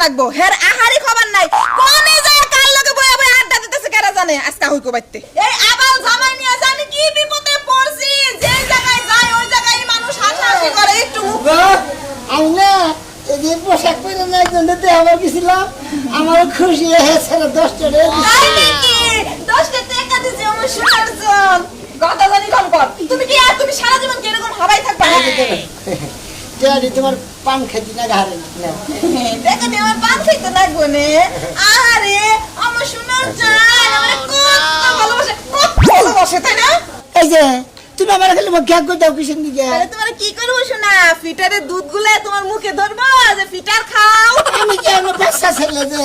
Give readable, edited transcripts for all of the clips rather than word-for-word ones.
থাকবো হের আহারি খবর নাই কোনে যায় কার লগে বয়া বয়া আড্ডা দিতেছে কেরা জানে আজকে হইকো বাইতে এই আবাল জামাই নিয়ে জানি কি বিপদে পড়ছি যে জায়গায় যায় ওই জায়গায় মানুষ হাসাহাসি করে একটু আমি না এই যে পোশাক পরে না একজনতে আমার গেছিলাম আমার খুশি হয়েছে 10 টাকা তাই নাকি 10 টাকা দিছে আমার সোনার জন কথা জানি কোন কর তুমি কি আর তুমি সারা জীবন এরকম হাবাই থাকবা তেরি তোমার পান খেতে না ঘাড়ে দেখো নি আমার পান খেতে লাগবে না আরে আমার সোনার জন আমার কত ভালোবাসে তাই না এই যে তুমি আমার খালি মুখ গ্যাগ করে দাও কিসের দিকে আরে তোমার কি করব শোনা ফিটারের দুধগুলো তোমার মুখে ধরবো যে ফিটার খাও আমি কি আমার বাচ্চা ছেলে যে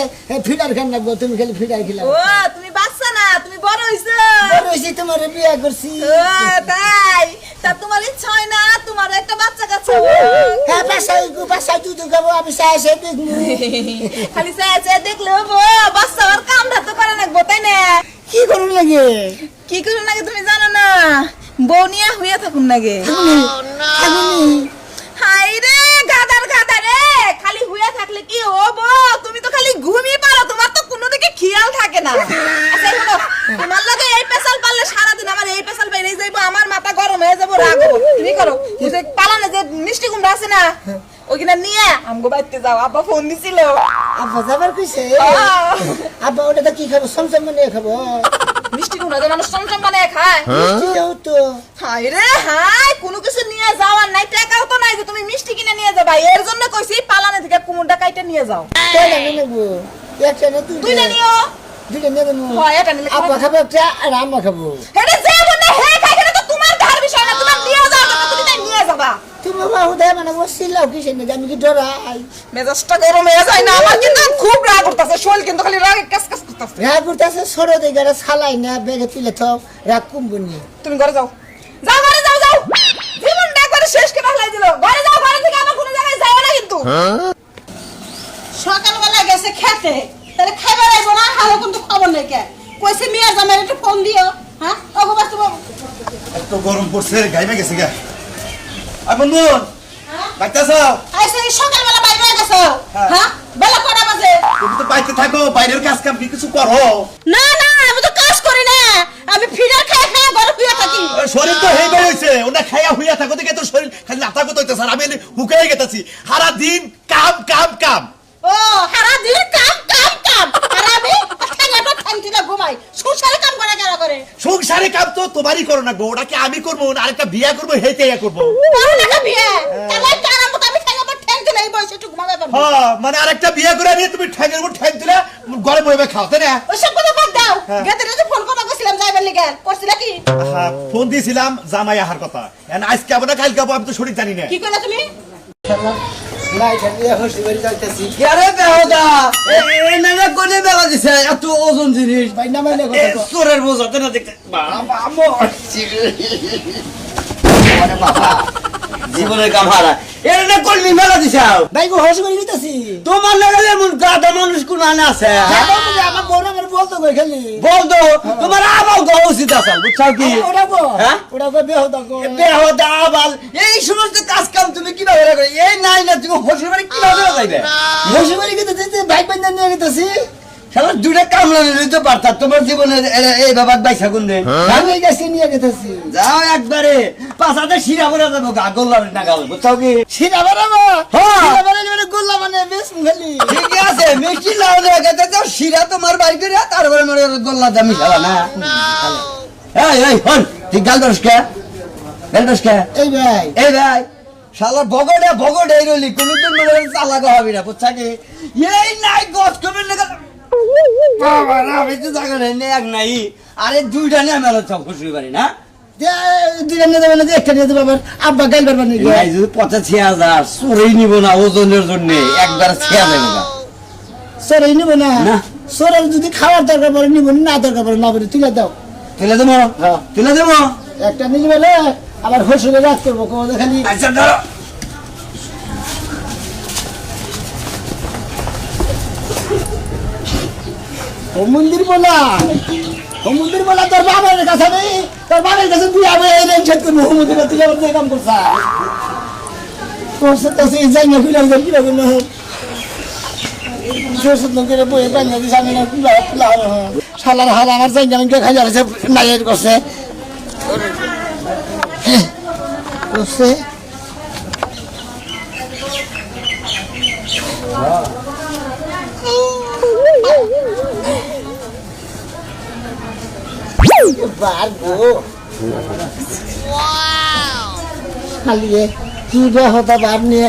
ফিডার খান লাগবো তুমি খালি ফিডার খেলা ও তুমি বাচ্চা না তুমি বড় হইছো বড় হইছি তোমার বিয়ে করছি ও তাই তা তোমার ইচ্ছা হয় না তোমার একটা বাচ্চা কাছে হ্যাঁ বাচ্চা দুধ খাবো আমি চাই দেখবো খালি চাই দেখলে হবো বাচ্চা আর কামটা তো করে রাখবো তাই না কি করুন লাগে কি করুন লাগে তুমি জানো না বউনিয়া হইয়া থাকুন লাগে হাই রে গাদার গাদা রে খালি হইয়া থাকলে কি হবো তুমি তো খালি ঘুমিয়ে পারো তোমার তো কোনো দিকে খেয়াল থাকে না আচ্ছা শোনো তোমার লাগে এই পেশাল পারলে সারাদিন আমার এই পেশাল বাইরে যাইবো আমার মাথা গরম হয়ে যাবো রাগ হবো তুমি করো ওই যে পালানে যে মিষ্টি কুমড়া আছে না ওইখানে নিয়ে আমগো বাইতে যাও আব্বা ফোন দিছিল আব্বা যাবার কইছে আব্বা ওটা কি খাবো সমসম বানিয়ে খাবো মিষ্টি কুমড়া যে মানুষ চমচম বানিয়ে খায় মিষ্টি দাও তো হাই রে হাই কোনো কিছু নিয়ে যাওয়ার নাই টাকাও তো নাই যে তুমি মিষ্টি কিনে নিয়ে যাবা এর জন্য কইছি পালানে থেকে কুমড়া কাইটা নিয়ে যাও কয়টা নিয়ে নেবো একটা না দুইটা নিও দুইটা নিয়ে দেবো হয় এটা নিলে আব্বা খাবো একটা আর আম্মা খাবো এটা যে বলে হে খাই এটা তো তোমার ঘর বিষয় না তোমার নিয়ে যাও তুমি তাই নিয়ে যাবা তুমি বাবু দেয় মানে বসছিলাম কিসের নিয়ে আমি কি ডরাই মেজাজটা গরম হয়ে যায় না আমার কিন্তু খুব রাগ করতেছে শরীর কিন্তু খালি রাগে কাজ কাজ করতেছে রাগ করতেছে সরো দিকে সালাই না বেগে তুলে থাও রাগ কমবনি তুমি ঘরে যাও যাও ঘরে যাও যাও জীবনটা একবারে শেষ করে ফেলাই দিল ঘরে যাও ঘরে থেকে আবার কোনো জায়গায় যাও না কিন্তু সকালবেলা গেছে খেতে তাহলে খাইবার আইব না হালো কিন্তু খবর নাই কে কইছে মিয়া জামাই একটু ফোন দিও হ্যাঁ ওগো বাস্তব এত গরম পড়ছে গাইমে গেছে গা আর বন্ধু বাইতাছ আইছে সকালবেলা বাইরে গেছো হ্যাঁ বেলা কটা বাজে তুমি তো বাইতে থাকো বাইরের কাজ কাম কি কিছু করো না না আমি তো কাজ করি না আমি ফিডার খাই খাই ঘরে শুয়ে থাকি শরীর তো হেই হইছে ওনা খাইয়া হইয়া থাকো দেখে তোর শরীর খালি লাতা কত হইতেছে আর আমি হুকাই গেতাছি সারা দিন কাম কাম কাম ও সারা দিন কাম কাম কাম আর আমি ঠাঙ্গাটা ঠাঙ্গিটা ঘুমাই সংসারে কাম করে কেন করে সংসারে কাম তো তোমারই করো না গো ওটা কি আমি করবো না আরেকটা বিয়া করবো হেইতে ইয়া করবো না বিয়ে তাহলে কারাম মত আমি ঠাঙ্গাটা ঠাঙ্গিতে এই বয়সে একটু ঘুমাবে পারবো হ্যাঁ মানে আরেকটা বিয়া করে নিয়ে তুমি ঠ্যাঙ্গের উপর ঠ্যাং দিলে ঘরে বইবে খাও তাই না ওসব কথা বাদ দাও গেতে যে ফোন কথা কইছিলাম যাইবার লাগি করছিলা কি ফোন দিয়েছিলাম জামাই আহার কথা এখন আজকে আবার না কালকে আমি তো শরীর জানি না কি কইলা তুমি লাইটা দিয়ে হসি বাড়ি যাইতেছি আরে বেহুদা এই নানা কোনে বেলা দিছে এত ওজন জিনিস ভাই না মানে কথা কও। চোরের বোঝাতে না দেখতে বাবা আরে বাবা জীবনের কামারা এর না কলমি মেলা দিছাও ভাই গো হসি বাড়ি নিতেছি তোমার লাগে এমন গাদা মানুষ কোন আনে আছে আমার বড় আমার বলতো কই খালি বলতো তোমার আবার গাও উচিত আছে বুঝছো কি ওটা গো হ্যাঁ? ওটা গো বেহুদা গো বেহুদা আবাল এই সমস্ত কাজ কাম তুমি কিভাবে করে এই নাই না তুমি হসির বাড়ি কিভাবে যাইবে হসি বাড়ি গিয়ে যেতে ভাই বান্ধা নিয়ে গেতেছি শালা দুইটা কামলা নিতে পারতা তোমার জীবনে এই বাবা বাইসা গুন দে আমি গেছি নিয়ে গেতেছি যাও একবারে পাছাতে শিরা ভরে যাবো গোল্লার নাগাল বুঝছো কি সিরা বাড়াবো হ্যাঁ। সিরা বাড়ালে মানে গোল্লা মানে বেশ খালি ঠিক আছে মিষ্টি লাউ লেগে যাও শিরা তোমার বাড়ি করে তারপরে মরে গোল্লা দামি খেলা না এই হন ঠিক গাল দোষ কে এই ভাই এই ভাই শালা বগড়ে রইলি কোনদিন মনে চালাক হবি না বুঝছা কি এই নাই গছ কমেন না বাবা না আমি তো জায়গা নেই এক নাই আরে দুইটা নিয়ে মেলা সব খুশি পারি না দুইটা নিয়ে যাবে না যে একটা নিয়ে যাবে আবার আব্বা গাইল পারবা নাকি এই যদি 85,000 চোরেই নিব না ওজনের জন্য একবার ছেয়া যাবে না সরে নিব না না। সরে যদি খাওয়ার দরকার পড়ে নিব না দরকার পড়ে না বলে তুলে দাও তুলে দেবো হ্যাঁ। তুলে দেবো একটা নিয়ে গেলে আবার হসুরে রাত করবো খালি আচ্ছা ধরো ও মন্দির বলা তোর বাবার কাছে নেই তোর বাবার কাছে তুই আবার এই রেঞ্জ করবো মন্দির তুই আবার তুই কাম করছা তোর সাথে যাই না খুলে কি হবে না যত্ন করে বই বানিয়ে দিস আমি না শালার হাল আমার চাই আমি খাই যাচ্ছে নাইয়ের করছে করছে খালিয়ে কি বে হতা বাপ নিয়ে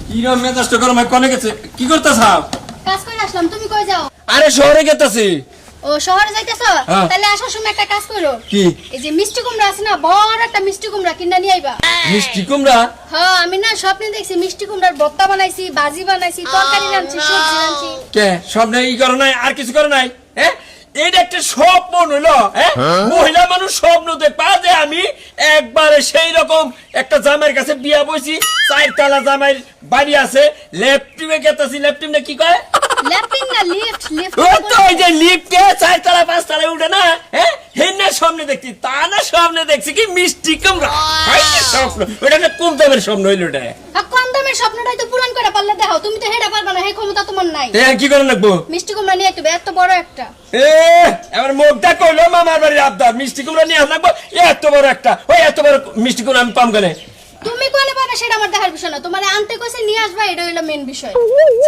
কিরম মেজাজটা গরম হয় কনে গেছে কি করতেছাও? কাজ করে আসলাম, তুমি কই যাও? আরে শহরে গেতাছি। ও শহরে যাইতেছো? হ্যাঁ। তাহলে আসার সময় একটা কাজ করো। কি? এই যে মিষ্টি কুমড়া আছে না, বড় একটা মিষ্টি কুমড়া কিনা নিয়ে আইবা। মিষ্টি কুমড়া? হ্যাঁ, আমি না স্বপ্নে দেখছি মিষ্টি কুমড়ার ভর্তা বানাইছি, ভাজি বানাইছি, তরকারি রাঁধছি, সবজি রাঁধছি। কে স্বপ্নে ই করে নাই আর কিছু করে নাই? হ্যাঁ, এটা একটা স্বপ্ন হইলো। হ্যাঁ, মহিলা মানুষ স্বপ্ন দেখবা যে আমি একবারে সেই রকম একটা জামাইয়ের কাছে বিয়া বইছি, 4 তলা জামাইয়ের বাড়ি আছে, লেফটিমে গেতাছি। লেফটিম না কি কয়? লেফটিং না লিফট, লিফট। ওই তো ওই যে লিফটে 4 তলা 5 তলায় উঠে না, হ্যাঁ, হেন্না সামনে দেখছি, তা না সামনে দেখছি কি মিষ্টি কুমড়া। হাই স্বপ্ন, ওটা না কম দামের স্বপ্ন হইলো এটা। আর কম দামের স্বপ্নটাই তো পূরণ করে পারলে দেখো, তুমি তো হেডা পারবা না, হে ক্ষমতা তোমার নাই। হ্যাঁ, কি করে লাগবো? মিষ্টি কুমড়া নিয়ে আসবে এত বড় একটা। এ এবার মুখটা কইলো মামার বাড়ির আবদার, মিষ্টি কুমড়া নিয়ে লাগবো এত বড় একটা। ওই এত বড় মিষ্টি কুমড়া আমি পাম কেন? তুমি কোনে পাবে সেটা আমার দেখার বিষয় না, তোমারে আনতে কইছে নিয়ে আসবা, এটা হলো মেন বিষয়।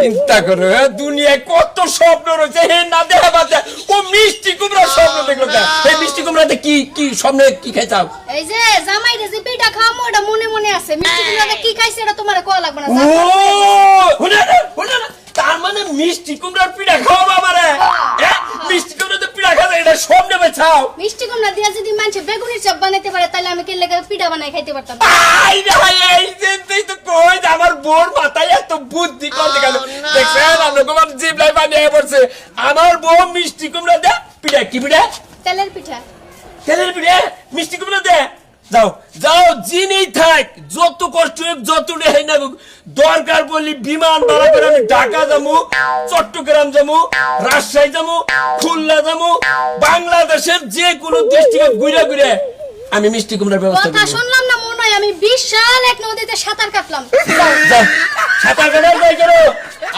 চিন্তা করো, দুনিয়ায় কত স্বপ্ন রয়েছে, হে না দেখা বাচ্চা ও মিষ্টি কুমড়া স্বপ্ন দেখলো কেন? এই মিষ্টি কুমড়াতে কি কি স্বপ্নে কি খাইছাও? এই যে জামাই রে যে পিঠা খাওয়ামো ওটা মনে মনে আছে, মিষ্টি কুমড়াতে কি খাইছে এটা তোমারে কোয়া লাগবে না। ও শুনে না, শুনে না, তার মানে মিষ্টি কুমড়ার পিঠা খাওয়াবো আমারে? হ্যাঁ, মিষ্টি কুমড়াতে পিঠা খাবে এটা স্বপ্নে বেছাও? মিষ্টি কুমড়া দিয়া যদি মানুষ বেগুনের চপ বানাইতে পারে তাহলে আমি কেলে পিঠা বানাই খাইতে পারতাম। আই রে হাই, এই যে তুই তো কই যে আমার বোর মাথায় এত বুদ্ধি করতে গেল। দেখছেন আমরা গোমান জিবলাই বানিয়ে পড়ছে। আমার বউ মিষ্টি কুমড়া দে পিঠা। কি পিঠা? তেলের পিঠা। তেলের পিঠা মিষ্টি কুমড়া দে। যাও যাও, জিনি থাক, যত কষ্ট হোক, যত রেহাই না হোক, দরকার বললি বিমান ভাড়া করে আমি ঢাকা যাবো, চট্টগ্রাম যাবো, রাজশাহী যাবো, খুলনা যাবো, বাংলাদেশের যে কোনো দেশ থেকে ঘুরে ঘুরে আমি মিষ্টি কুমড়ার ব্যবস্থা কথা করবো। শুনলাম না মনে হয় আমি বিশাল এক নদীতে সাঁতার কাটলাম। যাও, সাঁতার কাটার যাই করো,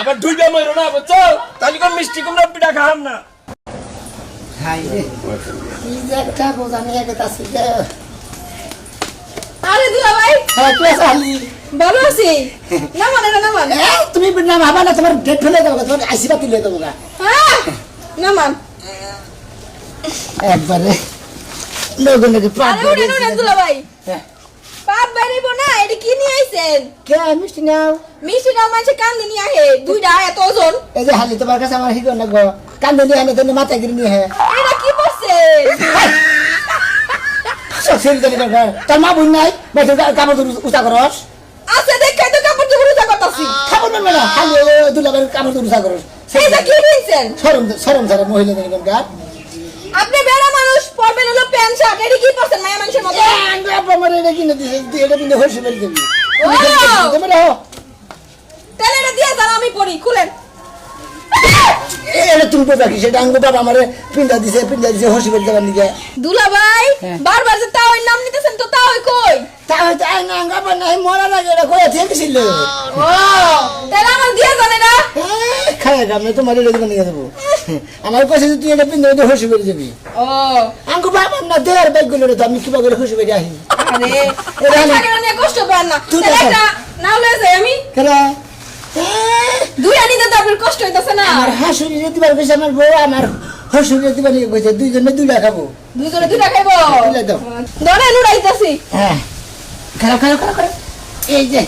আবার দুইটা মরো না, বুঝছো? তাহলে কোন মিষ্টি কুমড়া পিঠা খাওয়াম না। হাই রে কি যে একটা বোঝানি একটা আছে আরে দুলা ভাই, হ্যাঁ কি আছে হালি ভালো আছি না মানে না মানে তুমি না ভাবা না তোমার ডেট ফেলে দেবো তোমার আইসিবা তুলে দেবো গা না মান। একবারে লোকের নাকি প্রাণ আরে উড়ে উড়ে দুলা ভাই, পাপ বাইরিব না, এটা কি নিয়ে আইছেন? কে মিষ্টি নাও মিষ্টি নাও মানুষে কান্দে নিয়ে আহে, দুইটা এত ওজন। এই যে হালি তোমার কাছে আমার হিগো না গো কান্দে নিয়ে আনে তুমি মাথায় গিয়ে নিয়ে হ্যাঁ এটা কি করছে? তোর মা বোন নাই বেশি কাপড় উঁচা করস আছে দেখাই তো কাপড় চোপড় উঠা করতাছি। খাবো না না খালি দুলাবের কাপড় উঁচা করস এইটা কি হইছেন? সরম সরম ছাড়া মহিলাদের গা আপনি বেড়া মানুষ, পরবেন হলো প্যান্ট শার্ট, এটা কি করছেন মায়া মানুষের মতো? এটা কিনে দিছে এটা কিনে হয়েছে বলে দেবি ও! তাহলে এটা দিয়ে যান, আমি পড়ি, খুলেন। এটা তুমি বাকি সেটা আঙ্গু বাবা আমার পিন্ডা দিছে হসি বের দেবার নিকে দুলা ভাই বারবার যে তাও নাম নিতেছেন, তো তাও কই? তা হয়তো আঙ্গা নাই মরার আগে এটা কয়ে থেকেছিল ও তাহলে আমার দিয়ে যান এটা। খায় আমি তোমার এটা দিকে নিয়ে যাবো আমার কাছে তুই এটা পিন্ডা দিয়ে হসি বের যাবি ও আঙ্গু বাবা না দেয়ার বাইক গুলো তো আমি কিবা করে খুশি বেরিয়ে আসি আরে এটা নিয়ে কষ্ট পান না, তুই তাহলে দেখা। এটা নাও লয়ে যাই আমি। কেরা দুই আনিতে তো আপনার কষ্ট হইতাছে না? আমার হাসুরি যেতে পারবে আমার বউ আমার হসুরি যেতে পারবে কইছে দুইজনে দুইটা খাবো দুইজনে দুইটা খাইবো? দুইটা দাও। ধরেন উড়াইতাছি। হ্যাঁ খারাপ খারাপ খারাপ খারাপ এই যে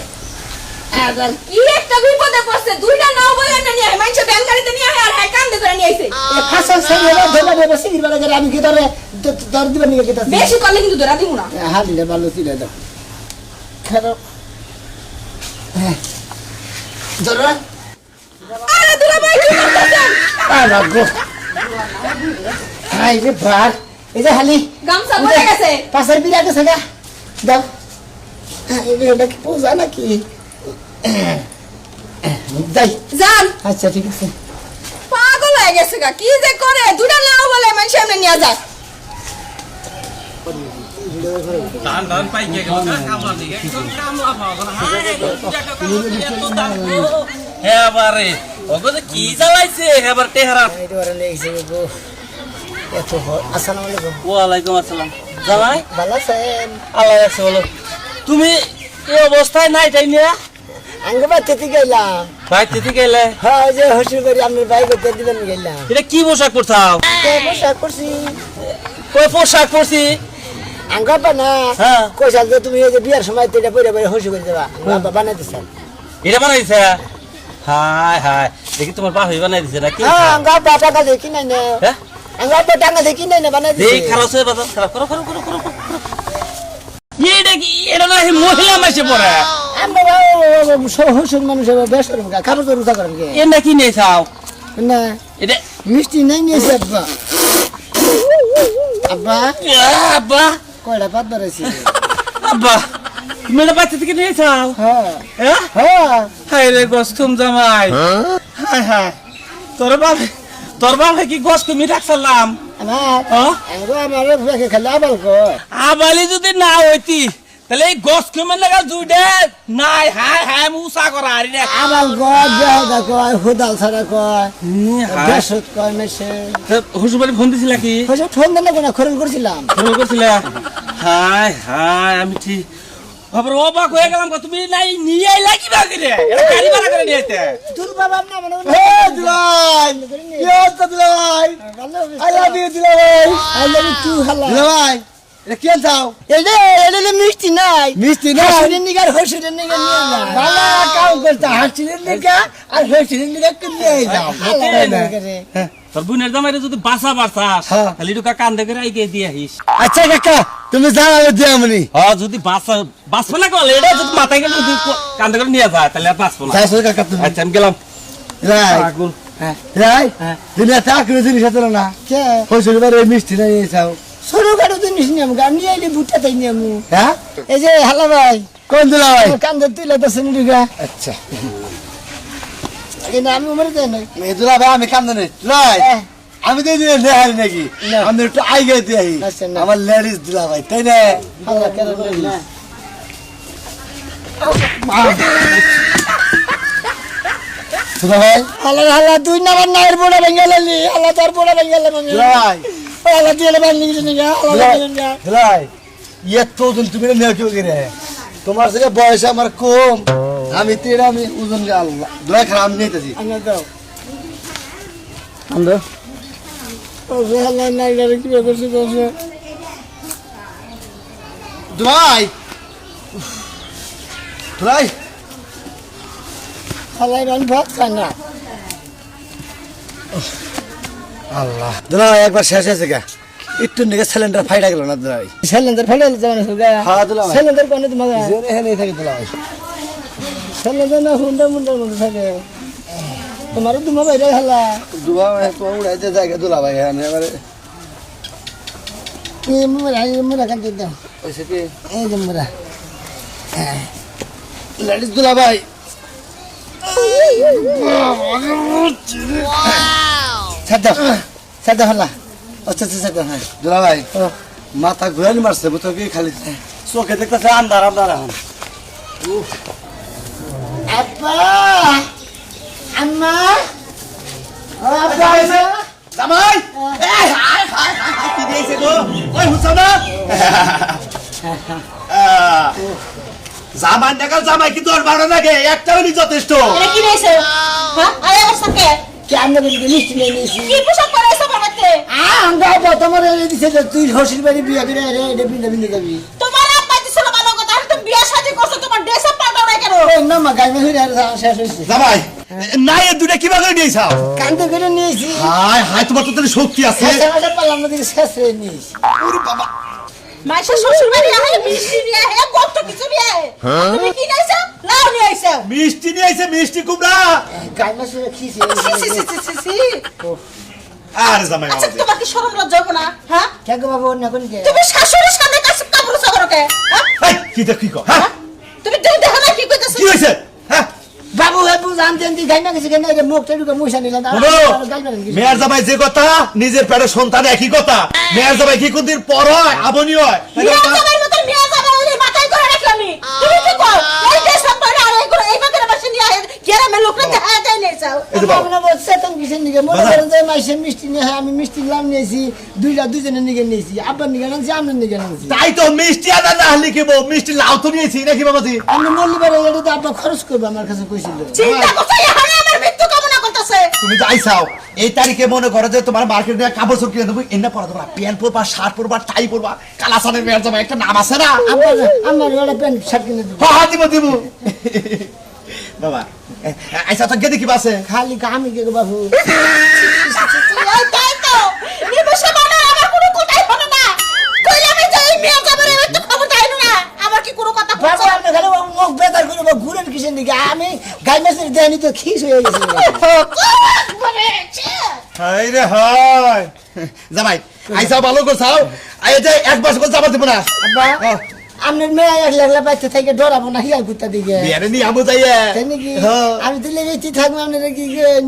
আবার কি একটা বিপদে পড়ছে, দুইটা নাও বলে না নিয়ে আয়, মানুষে ব্যান গাড়িতে নিয়ে আয় আর হ্যাঁ কান্দে ধরে নিয়ে আইছে। ফাঁসা ছেলে ধরে দেবে সিগির বেলা করে আমি কি ধরে ধর দিবেন নিয়ে গেতে বেশি করলে কিন্তু ধরা দিব না। হালিলে ভালো তুলে দাও খারাপ হ্যাঁ ধরো আরে দুলা ভাই কি করতেছেন? আমার গো হাই রে বার এই যে হালি গামছা পড়ে গেছে। পাশের বিরা গেছে গা দাও এটা কি পূজা নাকি যাই যান। আচ্ছা ঠিক আছে পাগল হয়ে গেছে গা, কি যে করে, দুইটা নাও বলে মানুষ এমনি নিয়ে যায়। ধান ধান পাই কে গেল কামলা দিকে একদম কামলা পাওয়া না হ্যাঁ বারে ওগো কি জ্বালাইছে এবার টেহারা আসসালামু আলাইকুম। ওয়ালাইকুম আসসালাম জামাই ভালো আছেন? আল্লাহ রাখছে বলো তুমি এই অবস্থায় নাই তাই নিয়ে আঙ্গ বাচ্চাতে গেলাম। ভাই তিথি গেলে হ্যাঁ যে হসুর করে আপনার ভাই করতে দিবেন গেলাম। এটা কি পোশাক পরছাও পোশাক করছি কই পোশাক পরছি আঙ্গ না হ্যাঁ। কইসাল যে তুমি এই যে বিয়ার সময় তো এটা পরে পরে হসু করে দেবা বাবা বানাই দিছেন। এটা বানাইছে হাই হাই দেখি তোমার বাপ বানাই দিছে নাকি হ্যাঁ আঙ্গ টাকা দেখি নাই না হ্যাঁ আঙ্গ টাকা দেখি নাই না বানাই এই দিছে। খারাপ হয়ে বাজার খারাপ করো করো করো করো এটা কি এটা না মহিলা মাসে পড়ে আমরা হসুর মানুষ বেশ করুন খাবার তো রুচা করেন কে এটা কি নিয়ে চাও না এটা মিষ্টি নাই নিয়েছে আব্বা। আব্বা আব্বা কয়টা পাত ধরেছি। আব্বা তুমি এটা বাচ্চা থেকে নিয়ে চাও হ্যাঁ হ্যাঁ হ্যাঁ হাই রে গস্তুম জামাই হাই হাই তোর বাবা কি গস তুমি রাখছিলাম আমার আমার খালি আবাল কয় আবালি যদি না হইতি তাহলে এই গস কমে লাগা দুইটা নাই হাই হাই মুসা করা আরি রে আবাল কয় বেহদা কয় হুদাল ছাড়া কয় বেসত কয় মেসে হুসুবারি ফোন দিছিলা কি হসে ফোন দেন না কেন খরচ করছিলাম। ফোন করছিলা হাই হাই আমি ঠিক আবার অবাক হয়ে গেলাম তুমি নাই নিয়ে আইলা কি বাকি রে এটা গাড়ি ভাড়া করে নিয়ে আইতে তুল বাবা না মানে দুলাই কি হচ্ছে দুলাই আই লাভ ইউ দুলাই আই লাভ ইউ টু হালা দুলাই এটা কি চাও এলে মিষ্টি নাই মিষ্টি নাই? হাসিরের নিগার হসিরের নিগার নিয়ে যা বালা কাম করতে হাসিলেন দিকা আর হসিলেন দিকা কিনে যাও তোর বোনের জামাইরে যদি বাসা বাসাস হ্যাঁ। তাহলে ঢুকা কান্দে করে আইকে দিয়ে আহিস আচ্ছা কাকা তুমি যাও আমি দিয়ামনি যদি বাঁচবো না কলে এটা যদি মাথায় গেলে যদি কান্দে করে নিয়ে যায় তাহলে আর বাঁচবো না যাইছো কাকা তুমি আচ্ছা আমি গেলাম রাই আগুন রাই তুমি এত আকুরে জিনিস আছে না কে হসিল বারে মিষ্টি নাই চাও সরু কাটো জিনিস নিয়ে আমি গান নিয়ে আইলে বুটটা তাই নিয়ে আমি হ্যাঁ এই যে হালা ভাই কোন দুলাই কান্দে তুলে তো শুনি ঢুকা আচ্ছা কিন্তু আমি মরে যাই না মেদুলা ভাই আমি কান্দে নেই দুলাই আমি তো দিনে নেহারি নাকি না। আমি একটু আইগে দিই আচ্ছা, না। আমার লেডিস দুলা ভাই তাই না হালা কেন বলি না দুলা ভাই হালা হালা দুই নাম্বার নায়ের বড় বেঙ্গালি হালা তোর বড় বেঙ্গালি মানে দুলা ভাই হালা দিয়ে বাংলি কিছু নিগা হালা দিয়ে নিগা দুলাই ইয়ে তো ওজন তুমি নেও কেউ করে তোমার থেকে বয়স আমার কম আমি তেরা আমি ওজন গে আল্লাহ দুলাই খারাপ আমি নিতেছি আমরা দাও আমরা ও হালা নাইগারে কি করছে করছে দুলাই দুলাই হালা রান ভাত খায় না আল্লাহ দুলাই একবার শেষ হয়েছে গা একটু নিকে সিলিন্ডার ফাইটা গেল না দুলাই সিলিন্ডার ফেলে যাবে সুগা হ্যাঁ দুলা ভাই সিলিন্ডার কোনে তোমার জেনে হেনে থাকে দুলাই সিলিন্ডার না হুন্ডা মুন্ডার মধ্যে থাকে তোমার তোমার বাইরে হালা দুলা ভাই তো উড়াইতে জায়গা দুলা ভাই হ্যাঁ এবারে কি মুরা কান দিতে ওইসে কি এই যে মুরা লেডিস দুলা ভাই সাদা সাদা হালা আচ্ছা আচ্ছা সাদা হ্যাঁ দুলা ভাই ও মাথা ঘুরানি মারছে বুঝছো কি খালি চোখে দেখতেছে আন্ধার আন্ধার এখন আব্বা আম্মা জামাই এই হাই হাই হাই হাই, কি দিয়েছে গো ওই হুসানা জামাই দেখাল জামাই কি তোর ভালো লাগে একটা হলি যথেষ্ট এটা কি নিয়েছে হ্যাঁ আরে আমার সাথে কেন বলি মিষ্টি নিয়ে নিয়েছি কি পোশাক পরে এসে বাবাতে আমরা তোমার দিছে যে তুই হসির বাড়ি বিয়া করে রে এটা বিন্দা বিন্দা যাবি তোমার আব্বা দিছিল ভালো কথা আর তুমি বিয়া শাদী করছো তোমার ড্রেস আপ পাল্টাও না কেন ওই না মা গাইমে হইরে আর শেষ হইছে জামাই না এ দুটা কিবা করে নিয়েছাও কান্দে করে নিয়েছি হাই হাই তোমার তো তাহলে শক্তি আছে শেষ মাসে পারলাম না দিকে শেষ হয়ে নিয়েছি ওরে বাবা মাইশা শ্বশুর বাড়ি আহে মিষ্টি নিয়ে আহে কত কিছু নিয়ে আহে তুমি কি নিয়েছো লাউ নিয়ে আইছো মিষ্টি নিয়ে আইছে মিষ্টি কুমড়া গাইমে শুনে খিছি সি সি সি সি সি আর জামাই আচ্ছা আমাদের তোমার কি শরম লজ্জা হবে না হ্যাঁ কে গো বাবু না কোন কে তুমি শাশুড়ির সামনে কাছে কাপড় সগরকে হ্যাঁ এই কি দেখ কি কর হ্যাঁ তুমি দেখা না কি কইতাছ কি হইছে হ্যাঁ বাবু বাবু জানতে জানতে গাইমে গেছে কেন রে মুখ টেডুকে মুইসা নিলাম মেয়ের জামাই যে কথা নিজের পেটের সন্তান একই কথা মেয়ের জামাই কি কোনদিন পর হয় আবনি হয় বিয়া জামাই এই যে বাবা। আমরা বলছে তো কিসের নিকে মনে বাবা। করেন যে মাইসের মিষ্টি নিয়ে আমি মিষ্টি লাম নিয়েছি দুজনের নিকে নিয়েছি আব্বার নিকে আনছি আপনার নিকে আনছি তাই তো মিষ্টি আদা না হলে কি মিষ্টি লাউ তো নিয়েছি নাকি বাবাজি আমি মল্লিবার এটা তো আব্বা খরচ করবো আমার কাছে কইছিল চিন্তা করছো এখানে আমার মৃত্যু কামনা করতেছে তুমি যাই চাও এই তারিখে মনে করো যে তোমার মার্কেটে কাপড় চোপড় কিনে দেবো এনে পরা তোমার প্যান্ট পরবা শার্ট পরবা টাই পরবা কালাসানের মেয়ের জামা একটা নাম আছে না আমার একটা প্যান্ট শার্ট কিনে দিব হ্যাঁ দিব দিব বাবা আইসা তো গেদি কি বাসে খালি আমি কে বাবু এই তাই তো নিবসে মানে আমার কোনো কথাই হলো না কইলে আমি যাই মেয়ে যাবার একটু খবর দেন না আমার কি কোনো কথা বাবু আপনি খালি মুখ বেতার করে ঘুরেন কিসের দিকে আমি গাই মাছের দেয়নি তো খিস হয়ে গেছে হাই রে হাই জামাই আইসা ভালো করছাও আই যে এক মাস করে যাবার দিব না আব্বা আপনার মেয়ে একলা একলা বাচ্চা থেকে ডরাবো না হিয়াল কুত্তা দিকে বিয়ারে নি আমু যাইয়ে তাই নাকি হ্যাঁ। আমি তো লেগেছি থাকবো আপনারা কি করেন